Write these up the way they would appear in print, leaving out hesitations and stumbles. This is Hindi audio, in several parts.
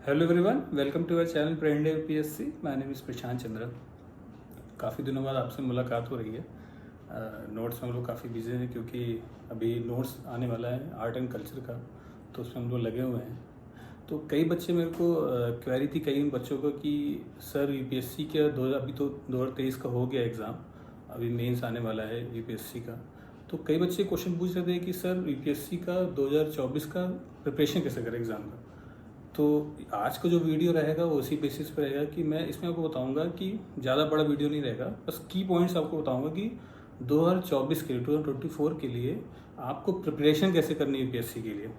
Hello everyone, welcome to our channel Prerna UPSC. My name is Prashant Chandra. काफ़ी दिनों बाद आपसे मुलाकात हो रही है। नोट्स में हम लोग काफ़ी बिजी हैं क्योंकि अभी नोट्स आने वाला है आर्ट एंड कल्चर का, तो उसमें हम लोग लगे हुए हैं। तो कई बच्चे मेरे को क्वेरी थी कई बच्चों को कि सर यूपीएससी का अभी तो 2023 का हो गया एग्ज़ाम, अभी मेंस आने वाला है यूपीएससी का। तो कई बच्चे क्वेश्चन पूछ रहे थे कि सर यूपीएससी का 2024 का प्रिपरेशन कैसे करें एग्ज़ाम का। तो आज का जो वीडियो रहेगा वो उसी बेसिस पे रहेगा कि मैं इसमें आपको बताऊंगा कि ज़्यादा बड़ा वीडियो नहीं रहेगा, बस की पॉइंट्स आपको बताऊंगा कि 2024 के लिए 2024 के लिए आपको प्रिपरेशन कैसे करनी है यूपीएससी के लिए।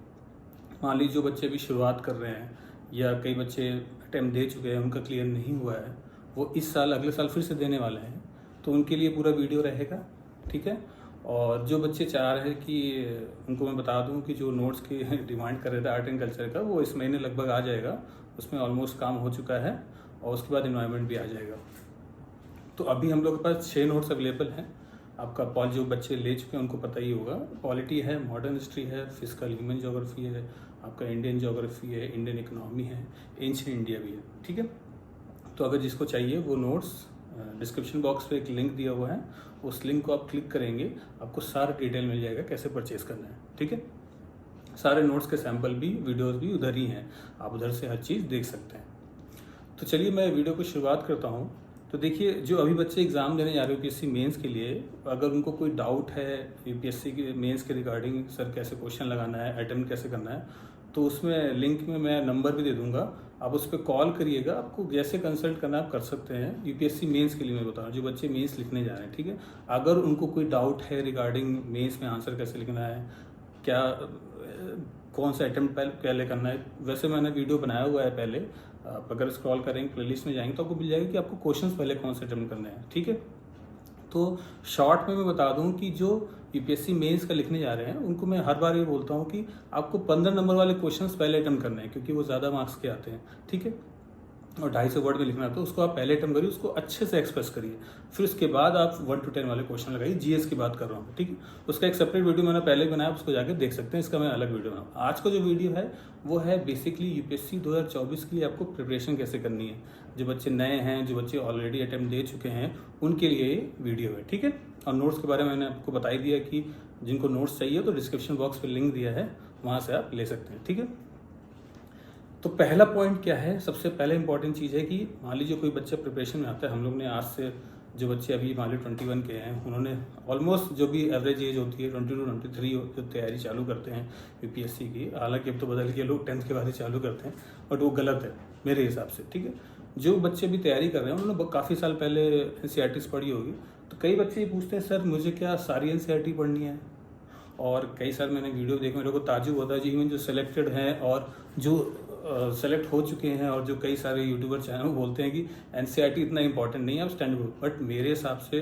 मान लीजिए जो बच्चे अभी शुरुआत कर रहे हैं या कई बच्चे अटैम्प्ट दे चुके हैं, उनका क्लियर नहीं हुआ है, वो इस साल अगले साल फिर से देने वाले हैं, तो उनके लिए पूरा वीडियो रहेगा, ठीक है। और जो बच्चे चाह रहे हैं कि उनको मैं बता दूं कि जो नोट्स की डिमांड कर रहे थे आर्ट एंड कल्चर का, वो इस महीने लगभग आ जाएगा, उसमें ऑलमोस्ट काम हो चुका है और उसके बाद इन्वायरमेंट भी आ जाएगा। तो अभी हम लोग के पास 6 नोट्स अवेलेबल हैं। आपका जो बच्चे ले चुके हैं उनको पता ही होगा। पॉलिटी है, मॉडर्न हिस्ट्री है, फिजिकल ह्यूमन ज्योग्राफी है, आपका इंडियन ज्योग्राफी है, इंडियन इकोनॉमी है, एंशिएंट इंडिया भी है, ठीक है। तो अगर जिसको चाहिए वो नोट्स डिस्क्रिप्शन बॉक्स पे एक लिंक दिया हुआ है, उस लिंक को आप क्लिक करेंगे, आपको सारा डिटेल मिल जाएगा कैसे परचेज करना है, ठीक है। सारे नोट्स के सैंपल भी, वीडियोस भी उधर ही हैं, आप उधर से हर चीज़ देख सकते हैं। तो चलिए मैं वीडियो को शुरुआत करता हूँ। तो देखिए, जो अभी बच्चे एग्ज़ाम देने जा रहे हैं यूपीएससी मेंस के लिए, अगर उनको कोई डाउट है यूपीएससी के मेंस के रिगार्डिंग, सर कैसे क्वेश्चन लगाना है, अटेम्प्ट कैसे करना है, तो उसमें लिंक में मैं नंबर भी दे दूंगा, आप उस पर कॉल करिएगा। आपको जैसे कंसल्ट करना आप कर सकते हैं। यूपीएससी मेंस के लिए मैं बता रहा हूँ, जो बच्चे मेंस लिखने जा रहे हैं, ठीक है। अगर उनको कोई डाउट है रिगार्डिंग मेंस में आंसर कैसे लिखना है, क्या कौन सा अटेम्प्ट पहले करना है, वैसे मैंने वीडियो बनाया हुआ है पहले। आप अगर स्क्रॉल करेंगे प्लेलिस्ट में जाएंगे तो आपको मिल जाएगा कि आपको क्वेश्चंस पहले कौन से अटेम्प्ट करने हैं, ठीक है। तो शॉर्ट में मैं बता दूं कि जो यूपीएससी मेंस का लिखने जा रहे हैं उनको मैं हर बार ये बोलता हूं कि आपको 15 नंबर वाले क्वेश्चंस पहले अटेम्प्ट करने हैं, क्योंकि वो ज़्यादा मार्क्स के आते हैं, ठीक है। और 250 वर्ड में लिखना है तो उसको आप पहले अटेम्प्ट करिए, उसको अच्छे से एक्सप्रेस करिए, फिर उसके बाद आप 1 to 10 वाले क्वेश्चन लगाइए। जीएस की बात कर रहा हूँ, ठीक है। उसका एक सेपरेट वीडियो मैंने पहले ही बनाया, उसको जाकर देख सकते हैं। इसका मैं अलग वीडियो बनाऊँ। आज का जो वीडियो है वो है बेसिकली यूपीएससी 2024 के लिए आपको प्रिपरेशन कैसे करनी है। जो बच्चे नए हैं, जो बच्चे ऑलरेडी अटेम्प्ट दे चुके हैं, उनके लिए ये वीडियो है, ठीक है। और नोट्स के बारे में मैंने आपको बता ही दिया कि जिनको नोट्स चाहिए तो डिस्क्रिप्शन बॉक्स पे लिंक दिया है, वहाँ से आप ले सकते हैं, ठीक है। तो पहला पॉइंट क्या है, सबसे पहले इंपॉर्टेंट चीज़ है कि मान लीजिए कोई बच्चा प्रिपरेशन में आता है। हम लोग ने आज से जो बच्चे अभी मान लीजिए 21 के हैं, उन्होंने ऑलमोस्ट जो भी एवरेज एज होती है 22 to 23 जो तैयारी चालू करते हैं यूपीएससी की, हालांकि अब तो बदल के लोग 10th के बाद ही चालू करते हैं, बट वो गलत है मेरे हिसाब से, ठीक है। जो बच्चे भी तैयारी कर रहे हैं उन्होंने काफ़ी साल पहले एनसीईआरटी पढ़ी होगी। तो कई बच्चे ये पूछते हैं सर मुझे क्या सारी एनसीईआरटी पढ़नी है। और कई साल मैंने वीडियो देखे, मेरे को ताजुब होता है जी, इवन जो सिलेक्टेड हैं और जो सेलेक्ट हो चुके हैं और जो कई सारे यूट्यूबर चैनल बोलते हैं कि एनसीईआरटी इतना इंपॉर्टेंट नहीं है, आप स्टैंड। बट मेरे हिसाब से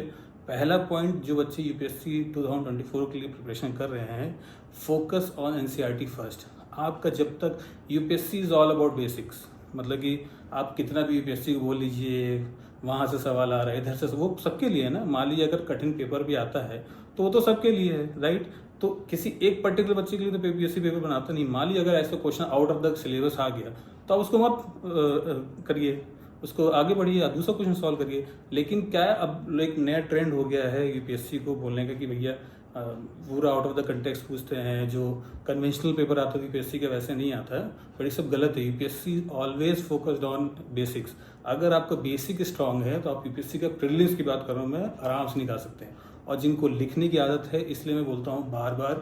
पहला पॉइंट, जो बच्चे यूपीएससी 2024 के लिए प्रिपरेशन कर रहे हैं, फोकस ऑन एनसीईआरटी फर्स्ट। आपका जब तक UPSC is all about basics, मतलब कि आप कितना भी यूपीएससी को बोल लीजिए, वहाँ से सवाल आ रहा है, इधर से, वो सबके लिए है ना। मान लीजिए अगर कठिन पेपर भी आता है तो वो तो सबके लिए है, राइट। तो किसी एक पर्टिकुलर बच्चे के लिए तो यूपीएससी पेपर बनाता नहीं। मान लीजिए अगर ऐसा question out of the syllabus आ गया तो आप उसको मत करिए, उसको आगे बढ़िए, आप दूसरा क्वेश्चन सॉल्व करिए। लेकिन क्या है, अब एक नया ट्रेंड हो गया है यूपीएससी को बोलने का कि भैया पूरा आउट ऑफ द कंटेक्स्ट पूछते हैं, जो कन्वेंशनल पेपर आता है यूपीएससी का वैसे नहीं आता है। बट ये सब गलत है। UPSC always focused on basics. अगर आपका बेसिक स्ट्रांग है तो आप यूपीएससी का प्रीलिम्स की बात कर रहा हूँ मैं, आराम से निकाल सकते हैं। और जिनको लिखने की आदत है, इसलिए मैं बोलता हूँ बार बार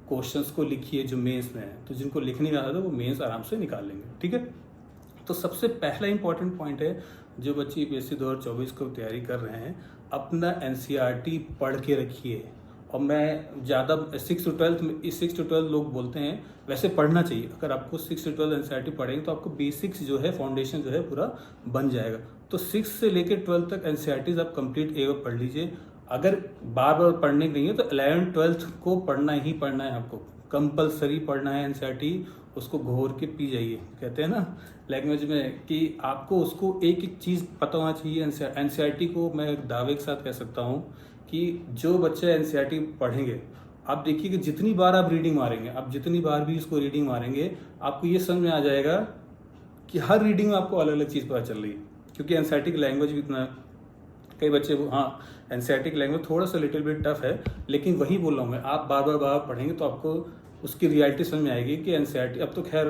क्वेश्चंस को लिखिए जो मेंस में है। तो जिनको लिखने की आदत है वो मेंस आराम से निकाल लेंगे, ठीक है। तो सबसे पहला इंपॉर्टेंट पॉइंट है, जो बच्चे यूपीएससी 2024 को तैयारी कर रहे हैं, अपना एनसीईआरटी पढ़ के रखिए। और मैं ज़्यादा 6 to 12 लोग बोलते हैं, वैसे पढ़ना चाहिए। अगर आपको 6 to 12 एनसीईआरटी पढ़ेंगे तो आपको बेसिक्स जो है, फाउंडेशन जो है पूरा बन जाएगा। तो 6 से लेकर 12 तक एनसीईआरटीज आप कंप्लीट एक बार पढ़ लीजिए। अगर बार बार पढ़ने नहीं है तो 11th 12th को पढ़ना ही पढ़ना है, आपको कंपलसरी पढ़ना है एनसीईआरटी। उसको घोर के पी जाइए, कहते हैं ना लैंग्वेज में, कि आपको उसको एक एक चीज़ पता होना चाहिए। एनसीईआरटी को मैं दावे के साथ कह सकता हूँ कि जो बच्चे एनसीईआरटी पढ़ेंगे, आप देखिए कि जितनी बार आप रीडिंग मारेंगे, आप जितनी बार भी इसको रीडिंग मारेंगे, आपको ये समझ में आ जाएगा कि हर रीडिंग में आपको अलग अलग चीज़ पता चल रही है, क्योंकि एनसीईआरटी की लैंग्वेज भी इतना, कई बच्चे हाँ एनसीईआरटी की लैंग्वेज थोड़ा सा लिटिल बिट टफ है, लेकिन वही बोल रहा हूँ मैं, आप बार बार पढ़ेंगे तो आपको उसकी रियलिटी समझ में आएगी कि एनसीईआरटी, अब तो खैर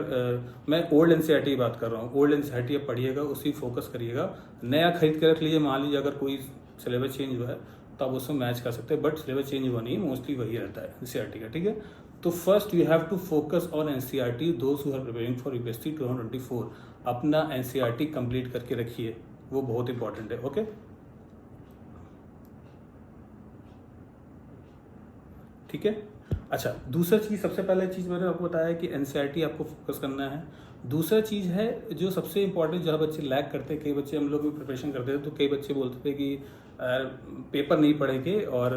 मैं ओल्ड एनसीईआरटी की बात कर रहा हूँ, ओल्ड एनसीईआरटी अब पढ़िएगा, उसी फोकस करिएगा। नया खरीद के रख लीजिए, मान लीजिए अगर कोई सिलेबस चेंज हुआ है तो आप उसमें मैच कर सकते हैं, बट सिलेबस चेंज हुआ नहीं, मोस्टली वही रहता है एनसीईआरटी का, ठीक है। तो first you have to focus on NCERT, those who are preparing for UPSC 2024, अपना एनसीईआरटी कंप्लीट करके रखिए, वो बहुत इंपॉर्टेंट है। ओके, ठीक है। अच्छा, दूसरा चीज़, सबसे पहले चीज़ मैंने आपको बताया कि एनसीईआरटी आपको फोकस करना है। दूसरा चीज़ है जो सबसे इंपॉर्टेंट, जहाँ बच्चे लैग करते हैं, कई बच्चे, हम लोग भी प्रिपरेशन करते थे तो कई बच्चे बोलते थे कि पेपर नहीं पढ़ेंगे और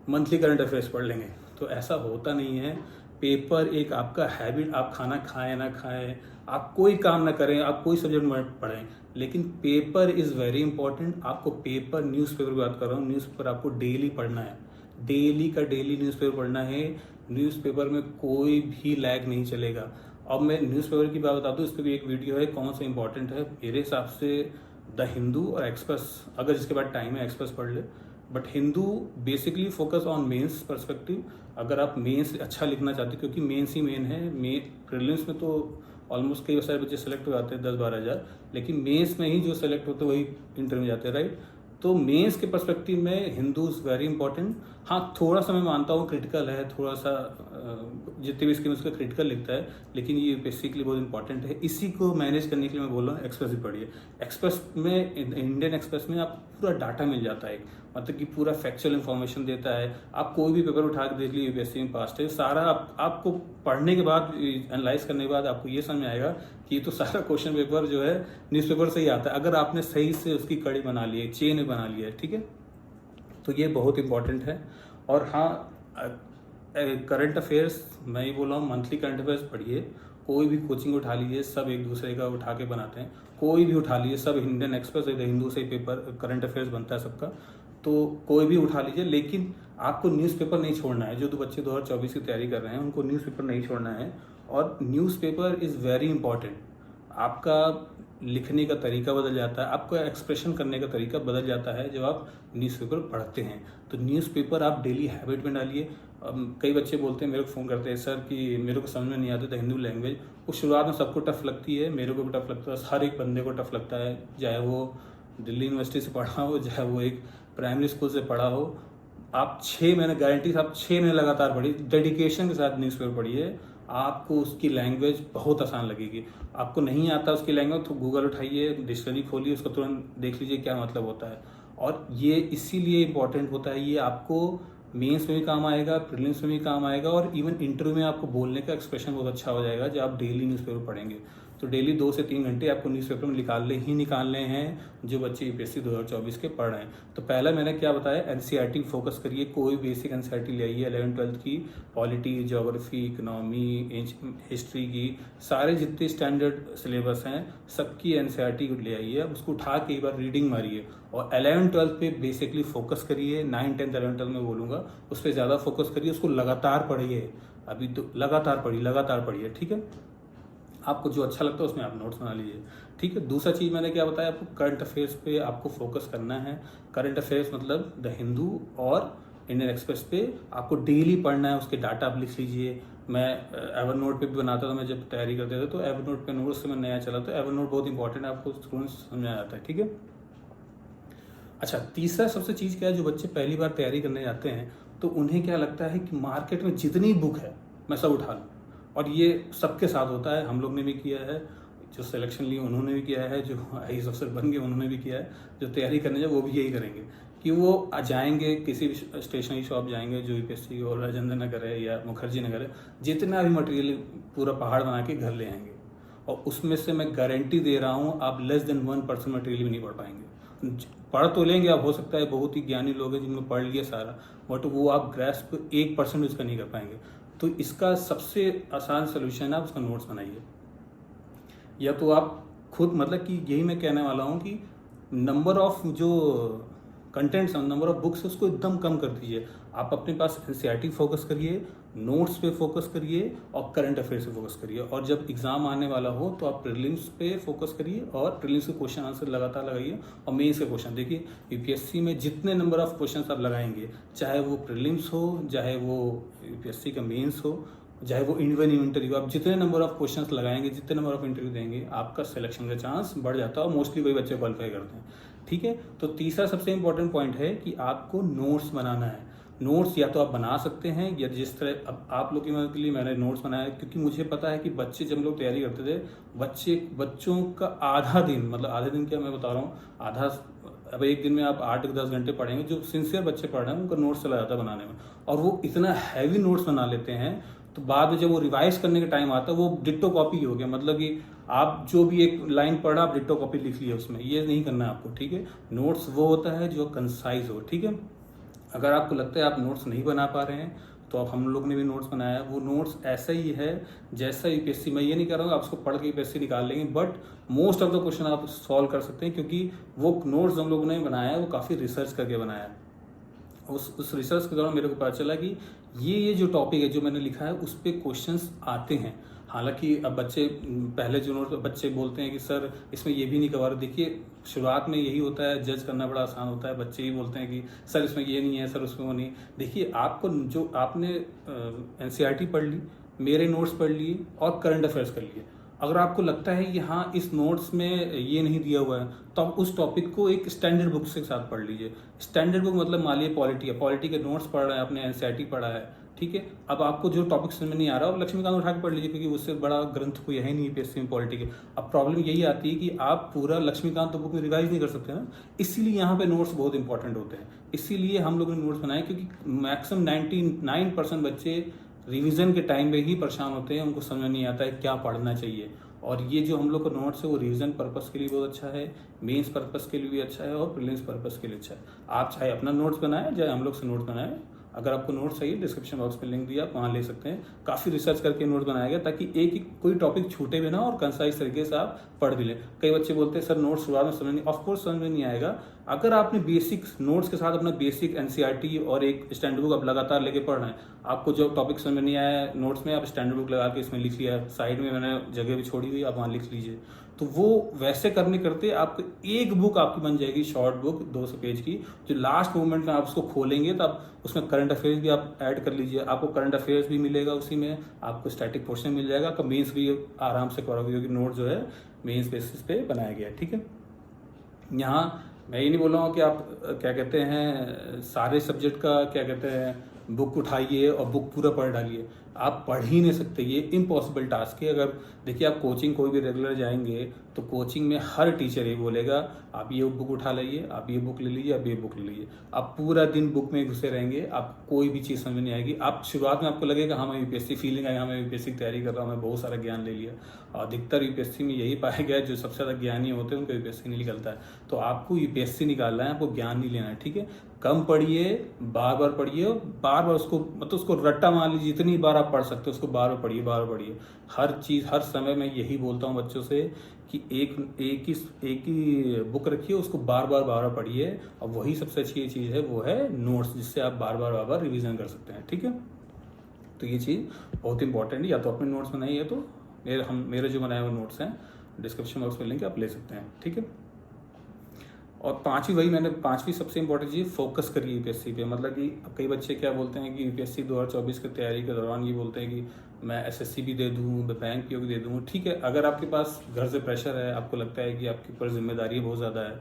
मंथली करंट अफेयर्स पढ़ लेंगे, तो ऐसा होता नहीं है। पेपर एक आपका हैबिट, आप खाना खाएं ना खाएं, आप कोई काम ना करें, आप कोई सब्जेक्ट में पढ़ें, लेकिन पेपर इज़ वेरी इंपॉर्टेंट। आपको पेपर, न्यूज़पेपर की बात कर रहा हूँ, न्यूज़पेपर आपको डेली पढ़ना है, डेली का डेली न्यूज़पेपर पढ़ना है। न्यूज़पेपर में कोई भी लैग नहीं चलेगा। अब मैं न्यूज़पेपर की बात बता दूँ, इस पर भी एक वीडियो है, कौन सा इंपॉर्टेंट है मेरे हिसाब से, द हिंदू और एक्सप्रेस, अगर जिसके बाद टाइम है एक्सप्रेस पढ़ ले, but Hindu basically focus on mains perspective. अगर आप मेंस अच्छा लिखना चाहते हो, क्योंकि मेंस ही मेन है, प्रीलिम्स में तो ऑलमोस्ट कई सारे बच्चे सेलेक्ट हो जाते हैं 10-12 हज़ार, लेकिन मेंस में ही जो सेलेक्ट होते हैं वही इंटर में जाते हैं, राइट। तो मेंस के पर्सपेक्टिव में हिंदू इज़ वेरी इंपॉर्टेंट। हाँ, थोड़ा सा मैं मानता हूँ क्रिटिकल है, थोड़ा सा जितने भी स्कीम उसका क्रिटिकल लिखता है, लेकिन ये बेसिकली बहुत इंपॉर्टेंट है। इसी को मैनेज करने के लिए मैं बोल रहा हूँ एक्सप्रेस भी पढ़िए। एक्सप्रेस में, इंडियन एक्सप्रेस में आपको पूरा डाटा मिल जाता है, मतलब कि पूरा फैक्चुअल इन्फॉर्मेशन देता है। आप कोई भी पेपर उठा के देख लीजिए, यूपीएससी में पास्ट है सारा, आपको पढ़ने के बाद, एनालाइज करने के बाद आपको ये समझ में आएगा कि ये तो सारा क्वेश्चन पेपर जो है न्यूज़पेपर से ही आता है, अगर आपने सही से उसकी कड़ी बना ली है, चेन बना लिया है, ठीक है। तो ये बहुत इंपॉर्टेंट है। और हाँ, करंट अफेयर्स, मैं ही बोल रहा हूँ, मंथली करंट अफेयर्स पढ़िए। कोई भी कोचिंग उठा लीजिए, सब एक दूसरे का उठा के बनाते हैं, कोई भी उठा लीजिए, सब इंडियन एक्सप्रेस, हिंदू से पेपर करंट अफेयर्स बनता है सबका, तो कोई भी उठा लीजिए। लेकिन आपको न्यूज़पेपर नहीं छोड़ना है। जो बच्चे 2024 की तैयारी कर रहे हैं उनको न्यूज़पेपर नहीं छोड़ना है। और न्यूज़पेपर इज़ वेरी इंपॉर्टेंट। आपका लिखने का तरीका बदल जाता है, आपका एक्सप्रेशन करने का तरीका बदल जाता है जब आप न्यूज़पेपर पढ़ते हैं। तो न्यूज़पेपर आप डेली हैबिट में डालिए। कई बच्चे बोलते हैं, मेरे को फ़ोन करते हैं, सर कि मेरे को समझ में नहीं आता था हिंदू लैंग्वेज। वो शुरुआत में सबको टफ लगती है, मेरे को भी टफ लगता है, हर एक बंदे को टफ लगता है, चाहे वो दिल्ली यूनिवर्सिटी से पढ़ा हो, चाहे वो एक प्राइमरी स्कूल से पढ़ा हो। आप 6 महीने, गारंटी से आप 6 महीने लगातार पढ़िए, डेडिकेशन के साथ न्यूज़पेपर पढ़िए, आपको उसकी लैंग्वेज बहुत आसान लगेगी। आपको नहीं आता उसकी लैंग्वेज तो गूगल उठाइए, डिक्शनरी खोलिए, उसको तुरंत देख लीजिए क्या मतलब होता है। और ये इसीलिए इम्पॉर्टेंट होता है, ये आपको मेंस में भी काम आएगा, प्रीलिम्स में भी काम आएगा, और इवन इंटरव्यू में आपको बोलने का एक्सप्रेशन बहुत अच्छा हो जाएगा जब आप डेली न्यूज़पेपर पढ़ेंगे। तो डेली 2 से 3 घंटे आपको न्यूज़पेपर में निकालने हैं, जो बच्चे यूपीएससी 2024 के पढ़ रहे हैं। तो पहला मैंने क्या बताया, एनसीईआरटी फोकस करिए, कोई बेसिक एनसीईआरटी ले आइए, 11th-12th की, पॉलिटी, ज्योग्राफी, इकोनॉमी, हिस्ट्री की, सारे जितने स्टैंडर्ड सिलेबस हैं सबकी एनसीईआरटी ले आइए। अब उसको उठा के एक बार रीडिंग मारिए, और 11th-12th पे बेसिकली फोकस करिए। 9th, 10th, 11th में बोलूँगा, उस पर ज़्यादा फोकस करिए, उसको लगातार पढ़िए। अभी तो लगातार पढ़िए, ठीक है। आपको जो अच्छा लगता है उसमें आप नोट्स बना लीजिए, ठीक है। दूसरा चीज़ मैंने क्या बताया आपको, करंट अफेयर्स पे आपको फोकस करना है। करंट अफेयर्स मतलब द हिंदू और इंडियन एक्सप्रेस पे आपको डेली पढ़ना है, उसके डाटा आप लिख लीजिए। मैं एवरनोट पे भी बनाता था, मैं जब तैयारी करते थे तो एवरनोट पे नोट्स से मैं नया चला, तो एवरनोट बहुत इंपॉर्टेंट है, आपको तुरंत समझ में आता है, ठीक है। अच्छा, तीसरा सबसे चीज़ क्या है, जो बच्चे पहली बार तैयारी करने जाते हैं तो उन्हें क्या लगता है कि मार्केट में जितनी बुक है मैं सब उठा लूँ, और ये सबके साथ होता है। हम लोग ने भी किया है, जो सिलेक्शन लिए उन्होंने भी किया है, जो आईएएस अफसर बन गए उन्होंने भी किया है, जो तैयारी करने जाए वो भी यही करेंगे कि वो जाएंगे किसी भी स्टेशनरी शॉप जाएंगे, जो यूपीएससी और राजेंद्र नगर है या मुखर्जी नगर है, जितना भी मटेरियल पूरा पहाड़ बना के घर ले आएंगे, और उसमें से मैं गारंटी दे रहा हूँ आप लेस देन 1% मटेरियल भी नहीं पढ़ पाएंगे। पढ़ तो लेंगे आप, हो सकता है बहुत ही ज्ञानी लोग हैं जिन्होंने पढ़ लिया सारा, बट वो आप ग्रेस्प 1% इसका नहीं कर पाएंगे। तो इसका सबसे आसान सोल्यूशन है, आप उसका नोट्स बनाइए, या तो आप खुद, मतलब कि यही मैं कहने वाला हूँ कि नंबर ऑफ जो कंटेंट्स, नंबर ऑफ बुक्स उसको एकदम कम कर दीजिए। आप अपने पास एनसीईआरटी फोकस करिए, नोट्स पे फोकस करिए और करंट अफेयर्स पे फोकस करिए। और जब एग्जाम आने वाला हो तो आप प्रीलिम्स पे फोकस करिए और प्रीलिम्स के क्वेश्चन आंसर लगातार लगाइए। और मेंस के क्वेश्चन देखिए, यूपीएससी में जितने नंबर ऑफ क्वेश्चन आप लगाएंगे, चाहे वो प्रीलिम्स हो, चाहे वो यूपीएससी का मेंस हो, चाहे वो इंडिविजुअल इंटरव्यू, आप जितने नंबर ऑफ क्वेश्चंस लगाएंगे, जितने नंबर ऑफ इंटरव्यू देंगे, आपका सिलेक्शन का चांस बढ़ जाता है और मोस्टली वही बच्चे क्वालिफाई करते हैं। ठीक है, तो तीसरा सबसे इंपॉर्टेंट पॉइंट है कि आपको नोट्स बनाना है। नोट्स या तो आप बना सकते हैं, या जिस तरह अब आप लोग की मदद के लिए मैंने नोट्स बनाया, क्योंकि मुझे पता है कि बच्चे जब लोग तैयारी करते थे, बच्चों का आधा दिन, मतलब आधे दिन क्या मैं बता रहा हूँ, आधा, अब एक दिन में आप 8-10 घंटे पढ़ेंगे, जो सिंसियर बच्चे पढ़ रहे हैं उनका नोट्स चला जाता है बनाने में, और वो इतना हैवी नोट्स बना लेते हैं, तो बाद में जब वो रिवाइज करने का टाइम आता है वो डिट्टो कॉपी हो गया। मतलब कि आप जो भी एक लाइन पढ़ा, आप डिट्टो कॉपी लिख लिया उसमें, ये नहीं करना है आपको। ठीक है, नोट्स वो होता है जो कंसाइज हो। ठीक है, अगर आपको लगता है आप नोट्स नहीं बना पा रहे हैं, तो अब हम लोग ने भी नोट्स बनाया है। वो नोट्स ऐसा ही है जैसा यूपीएससी, मैं ये नहीं कर रहा हूँ आप उसको पढ़ के यूपीएससी निकाल लेंगे, but most of the question आप सॉल्व कर सकते हैं, क्योंकि वो नोट्स हम लोगों ने बनाया है वो काफ़ी रिसर्च करके बनाया है। उस रिसर्च के दौरान मेरे को पता चला कि ये जो टॉपिक है जो मैंने लिखा है उस पर क्वेश्चंस आते हैं। हालांकि अब बच्चे पहले जो नोट बच्चे बोलते हैं कि सर इसमें ये भी नहीं कवर। देखिए, शुरुआत में यही होता है, जज करना बड़ा आसान होता है। बच्चे ही बोलते हैं कि सर इसमें ये नहीं है, सर उसमें वो नहीं। देखिए, आपको जो आपने एनसीईआरटी पढ़ ली, मेरे नोट्स पढ़ लिए और करंट अफेयर्स कर लिए, अगर आपको लगता है कि हाँ इस नोट्स में ये नहीं दिया हुआ है, तो आप उस टॉपिक को एक स्टैंडर्ड बुक के साथ पढ़ लीजिए। स्टैंडर्ड बुक मतलब मान लीजिए पॉलिटी है, पॉलिटी के नोट्स पढ़ रहे हैं, आपने एनसीईआरटी पढ़ा है, ठीक है। अब आपको जो टॉपिक समझ में नहीं आ रहा, आप लक्ष्मीकांत उठा के पढ़ लीजिए, क्योंकि उससे बड़ा ग्रंथ कोई है नहीं यूपीएससी में पॉलिटी के। अब प्रॉब्लम यही आती है कि आप पूरा लक्ष्मीकांत तो बुक में रिवाइज नहीं कर सकते ना, इसीलिए यहाँ पे नोट्स बहुत इंपॉर्टेंट होते हैं। इसीलिए हम लोगों ने नोट्स बनाए, क्योंकि मैक्सिमम 99% बच्चे रिवीजन के टाइम में ही परेशान होते हैं, उनको समझ नहीं आता है क्या पढ़ना चाहिए। और ये जो हम लोग का नोट्स है वो रिवीजन पर्पस के लिए बहुत अच्छा है, मेंस पर्पस के लिए भी अच्छा है और प्रीलिम्स पर्पस के लिए अच्छा है। आप चाहे अपना नोट्स बनाएं, चाहे हम लोग से नोट्स बनाएं। अगर आपको नोट्स चाहिए, डिस्क्रिप्शन बॉक्स में लिंक दिया, आप वहाँ ले सकते हैं। काफ़ी रिसर्च करके नोट्स बनाया गया, ताकि एक कोई टॉपिक छूटे भी ना और कंसाइज तरीके से आप पढ़ भी लें। कई बच्चे बोलते हैं सर नोट्स शुरुआत में समझ नहीं, ऑफकोर्स समझ में नहीं आएगा। अगर आपने बेसिक नोट्स के साथ अपना बेसिक एनसीईआरटी और एक स्टैंडर्ड बुक आप लगातार लेके पढ़ रहे हैं, आपको जो टॉपिक समझ में नहीं आया नोट्स में, आप स्टैंडर्ड बुक लगा के इसमें लिख लिया, साइड में मैंने जगह भी छोड़ी हुई, आप वहाँ लिख लीजिए। तो वो वैसे करने करते आपको एक बुक आपकी बन जाएगी, शॉर्ट बुक 200 पेज की, जो लास्ट मोमेंट में आप उसको खोलेंगे तो आप उसमें करंट अफेयर्स भी आप ऐड कर लीजिए। आपको करंट अफेयर्स भी मिलेगा उसी में, आपको स्टैटिक पोर्शन मिल जाएगा, आपका मेंस भी आराम से कवर होगा, क्योंकि नोट जो है मेंस बेसिस पे बनाया गया है। ठीक है, यहाँ मैं ये नहीं बोल रहा हूँ कि आप क्या कहते हैं सारे सब्जेक्ट का क्या कहते हैं बुक उठाइए और बुक पूरा पढ़ डालिए, आप पढ़ ही नहीं सकते, ये इम्पॉसिबल टास्क है। अगर देखिए आप कोचिंग कोई भी रेगुलर जाएंगे तो कोचिंग में हर टीचर ये बोलेगा आप ये बुक उठा लाइए, आप ये बुक ले लीजिए, आप ये बुक ले लीजिए। आप पूरा दिन बुक में घुसे रहेंगे, आप कोई भी चीज़ समझ में नहीं आएगी। आप शुरुआत में आपको लगेगा हाँ मैं यूपीएससी फीलिंग आई, हाँ मैं यूपीएससी की तैयारी कर रहा हूँ, मैं बहुत सारा ज्ञान ले लिया। अधिकतर यूपीएससी में यही पाया गया है, जो सबसे ज़्यादा ज्ञानी होते हैं उनको यूपीएससी नहीं निकलता है। तो आपको यूपीएससी निकालना है, आपको ज्ञान नहीं लेना है। ठीक है, कम पढ़िए, बार बार पढ़िए, बार बार उसको मतलब उसको रट्टा मान लीजिए, जितनी बार आप पढ़ सकते हो उसको बार बार पढ़िए, बार बार पढ़िए। हर चीज़ हर समय मैं यही बोलता हूँ बच्चों से कि एक ही बुक रखिए, उसको बार बार पढ़िए। और वही सबसे अच्छी चीज़ है, वो है नोट्स, जिससे आप बार बार रिवीजन कर सकते हैं। ठीक है, तो ये चीज़ बहुत इंपॉर्टेंट है। या तो अपने नोट्स बनाइए, तो मेरे जो बनाए हुए नोट्स हैं डिस्क्रिप्शन बॉक्स में लिंक आप ले सकते हैं। ठीक है, और पांचवी सबसे इंपॉर्टेंट चीज़, फोकस करिए यूपीएससी पे। मतलब कि कई बच्चे क्या बोलते हैं कि यूपीएससी 2024 की तैयारी के दौरान ये बोलते हैं कि मैं एसएससी भी दे दूँ, मैं बैंक पीओ भी दे दूँ। ठीक है, अगर आपके पास घर से प्रेशर है, आपको लगता है कि आपके ऊपर जिम्मेदारी बहुत ज़्यादा है,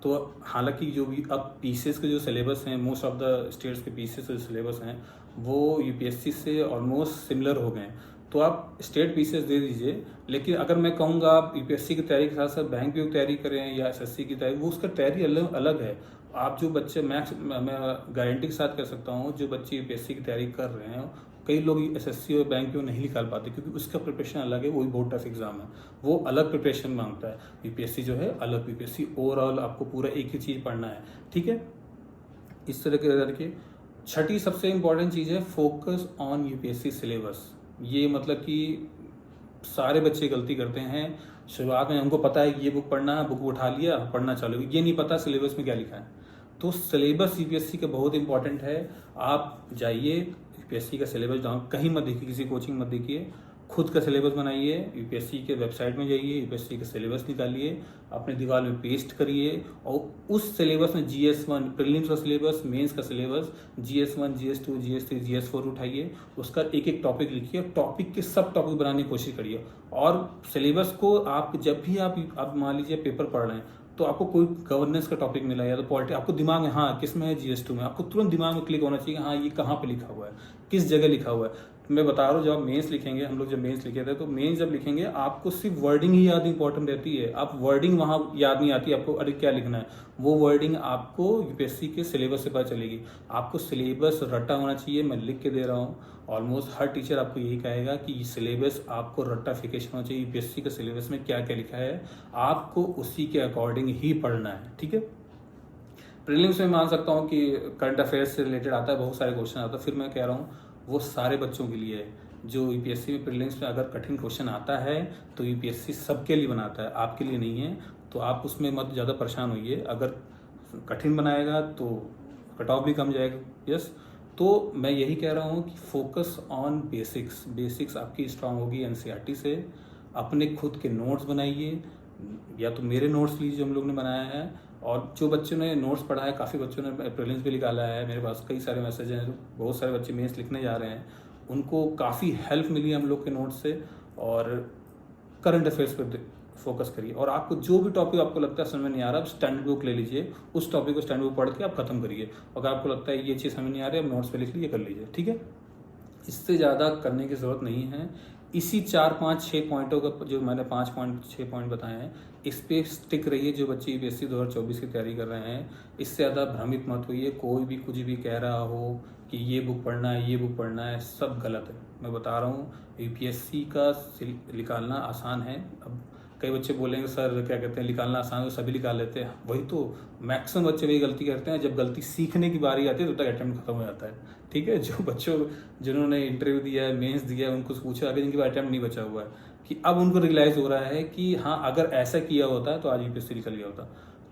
तो हालांकि जो भी अब पीसीएस के जो सिलेबस हैं, मोस्ट ऑफ द स्टेट्स के पीसीएस के सिलेबस हैं वो यूपीएससी से ऑलमोस्ट सिमिलर हो गए हैं, तो आप स्टेट पीसीएस दे दीजिए। लेकिन अगर मैं कहूँगा आप यूपीएससी की तैयारी के साथ साथ बैंक की तैयारी करें या एसएससी की तैयारी, वो उसका तैयारी अलग है। आप जो बच्चे मैं गारंटी के साथ कह सकता हूँ, जो बच्चे यूपीएससी की तैयारी कर रहे हैं, कई लोग एसएससी और बैंक को नहीं निकाल पाते, क्योंकि उसका प्रिपरेशन अलग है, वो भी बहुत टफ एग्जाम है, वो अलग प्रिपरेशन मांगता है। यूपीएससी जो है अलग, यूपीएससी ओवरऑल आपको पूरा एक ही चीज़ पढ़ना है। ठीक है, इस तरह के करके छठी सबसे इंपॉर्टेंट चीज़ है, फोकस ऑन यूपीएससी सिलेबस। ये मतलब कि सारे बच्चे गलती करते हैं, शुरुआत में हमको पता है कि ये बुक पढ़ना है, बुक उठा लिया, पढ़ना चालू, ये नहीं पता सिलेबस में क्या लिखा है। तो सिलेबस यूपीएससी का बहुत इंपॉर्टेंट है। आप जाइए यूपीएससी का सिलेबस डाउन कहीं मत देखिए, किसी कोचिंग मत देखिए, खुद का सिलेबस बनाइए, यूपीएससी के वेबसाइट में जाइए, यूपीएससी का सिलेबस निकालिए, अपने दीवार में पेस्ट करिए और उस सिलेबस में GS1 प्रीलिम्स का सिलेबस, मेंस का syllabus, GS1, GS2, GS3, GS4 उठाइए, उसका एक एक टॉपिक लिखिए, टॉपिक के सब टॉपिक बनाने की कोशिश करिए। और सिलेबस को आप जब भी आप मान लीजिए पेपर पढ़ रहे हैं तो आपको कोई गवर्नेंस का टॉपिक मिला या तो पॉलिटी, आपको दिमाग में हाँ किस में है, GS2 में, आपको तुरंत दिमाग में क्लिक होना चाहिए हाँ ये कहाँ पे लिखा हुआ है, किस जगह लिखा हुआ है। मैं बता रहा हूँ जब आप मेंस लिखेंगे, हम लोग जब मेंस लिखे थे तो मेंस जब लिखेंगे आपको सिर्फ वर्डिंग ही याद इंपॉर्टेंट रहती है, आप वर्डिंग वहाँ याद नहीं आती आपको, अरे क्या लिखना है, वो वर्डिंग आपको यूपीएससी के सिलेबस से पता चलेगी। आपको सिलेबस रट्टा होना चाहिए, मैं लिख के दे रहा हूँ, ऑलमोस्ट हर टीचर आपको यही कहेगा कि सिलेबस आपको रट्टाफिकेशन होना चाहिए, यूपीएससी के सिलेबस में क्या क्या लिखा है आपको उसी के अकॉर्डिंग ही पढ़ना है, ठीक है। प्रीलिम्स में मान सकता हूँ कि करंट अफेयर्स से रिलेटेड आता है, बहुत सारे क्वेश्चन आता है, फिर मैं कह रहा हूँ वो सारे बच्चों के लिए है। जो यूपीएससी में प्रीलिम्स में अगर कठिन क्वेश्चन आता है तो यूपीएससी सबके लिए बनाता है, आपके लिए नहीं है, तो आप उसमें मत ज़्यादा परेशान होइए। अगर कठिन बनाएगा तो कट ऑफ भी कम जाएगा, यस। तो मैं यही कह रहा हूँ कि फोकस ऑन बेसिक्स आपकी स्ट्रांग होगी एनसीईआरटी से। अपने खुद के नोट्स बनाइए, या तो मेरे नोट्स लीजिए जो हम लोग ने बनाया है, और जो बच्चों ने नोट्स पढ़ा है, काफ़ी बच्चों ने प्रीलिम्स भी निकाला है, मेरे पास कई सारे मैसेज हैं, बहुत सारे बच्चे मेंस लिखने जा रहे हैं, उनको काफ़ी हेल्प मिली है हम लोग के नोट्स से। और करंट अफेयर्स पर फोकस करिए, और आपको जो भी टॉपिक आपको लगता है समझ में नहीं आ रहा, आप स्टैंडर्ड बुक ले लीजिए, उस टॉपिक को स्टैंडर्ड बुक पढ़ के आप खत्म करिए। अगर आपको लगता है ये चीज़ समझ नहीं आ रही, आप नोट्स पे लिख लीजिए, कर लीजिए, ठीक है। इससे ज़्यादा करने की ज़रूरत नहीं है। इसी 4, 5, 6 पॉइंटों का जो मैंने 5 पॉइंट 6 पॉइंट बताए हैं, इस पे स्टिक रहिए। जो बच्चे यूपीएससी 2024 की तैयारी कर रहे हैं, इससे ज़्यादा भ्रमित मत होइए। कोई भी कुछ भी कह रहा हो कि ये बुक पढ़ना है, ये बुक पढ़ना है, सब गलत है। मैं बता रहा हूँ यूपीएससी का निकालना आसान है। अब कई बच्चे बोलेंगे सर क्या कहते हैं निकालना आसान है तो सभी निकाल लेते हैं, वही तो मैक्सिमम बच्चे वही गलती करते हैं। जब गलती सीखने की बारी आती है तब तक अटेम्प्ट खत्म हो जाता है, ठीक है। जो बच्चों जिन्होंने इंटरव्यू दिया है, मेंस दिया है, उनको पूछा अभी जिनके पास अटेम्प्ट नहीं बचा हुआ है, कि अब उनको रियलाइज़ हो रहा है कि हाँ अगर ऐसा किया होता तो आज यूपीएससी निकल गया होता।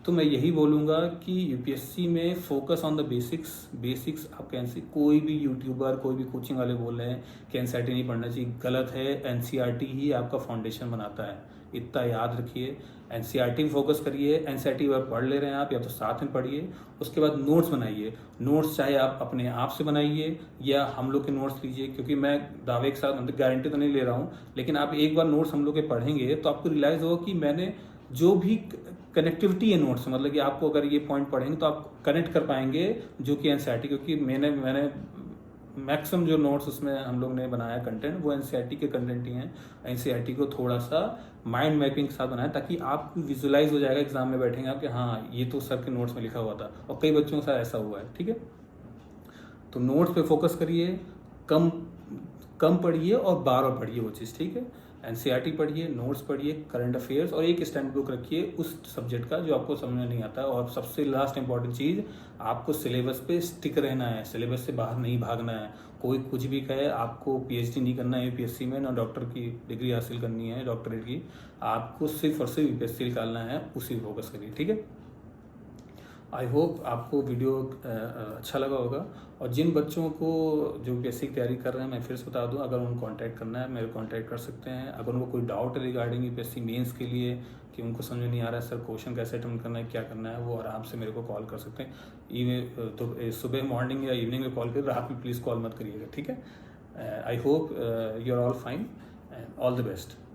तो मैं यही बोलूँगा कि यूपीएससी में फोकस ऑन द बेसिक्स। आप कैसे कोई भी यूट्यूबर, कोई भी कोचिंग वाले बोल रहे हैं कि एनसीईआरटी नहीं पढ़ना चाहिए, गलत है। एनसीईआरटी ही आपका फाउंडेशन बनाता है, इतना याद रखिए। एनसीईआरटी में फोकस करिए, एनसीईआरटी अगर पढ़ ले रहे हैं आप या तो साथ में पढ़िए, उसके बाद नोट्स बनाइए। नोट्स चाहे आप अपने आप से बनाइए या हम लोग के नोट्स लीजिए, क्योंकि मैं दावे के साथ मतलब गारंटी तो नहीं ले रहा हूँ, लेकिन आप एक बार नोट्स हम लोग के पढ़ेंगे तो आपको रियलाइज़ होगा कि मैंने जो भी कनेक्टिविटी है नोट्स, मतलब कि आपको अगर ये पॉइंट पढ़ेंगे तो आप कनेक्ट कर पाएंगे जो कि एनसीईआरटी, क्योंकि मैंने मैक्सिमम जो नोट्स उसमें हम लोग ने बनाया कंटेंट वो एनसीईआरटी के कंटेंट ही हैं। एनसीईआरटी को थोड़ा सा माइंड मैपिंग के साथ बनाया ताकि आप विजुलाइज हो जाएगा एग्जाम में बैठेंगे आप कि हाँ ये तो सर के नोट्स में लिखा हुआ था, और कई बच्चों के साथ ऐसा हुआ है, ठीक है। तो नोट्स पे फोकस करिए, कम पढ़िए और बार बार पढ़िए वो चीज़, ठीक है। एनसीईआरटी पढ़िए, नोट्स पढ़िए, करंट अफेयर्स, और एक स्टैंड बुक रखिए उस सब्जेक्ट का जो आपको समझ में नहीं आता है। और सबसे लास्ट इंपॉर्टेंट चीज़, आपको सिलेबस पे स्टिक रहना है, सिलेबस से बाहर नहीं भागना है। कोई कुछ भी कहे, आपको पीएचडी नहीं करना है यूपीएससी में, ना डॉक्टर की डिग्री हासिल करनी है डॉक्टरेट की, आपको सिर्फ और सिर्फ यूपीएससी निकालना है, उसी फोकस करिए, ठीक है। आई होप आपको वीडियो अच्छा लगा होगा। और जिन बच्चों को जो यूपीएससी की तैयारी कर रहे हैं, मैं फिर से बता दूं, अगर उनको कांटेक्ट करना है मेरे कांटेक्ट कर सकते हैं। अगर उनको कोई डाउट है रिगार्डिंग यूपीएससी मेंस के लिए कि उनको समझ में नहीं आ रहा है सर क्वेश्चन कैसे अटेम्प्ट करना है, क्या करना है, वो आराम से मेरे को कॉल कर सकते हैं। तो सुबह मॉर्निंग या इवनिंग में कॉल कर, रात में प्लीज़ कॉल मत करिएगा, ठीक है। I hope you are all fine and all the best.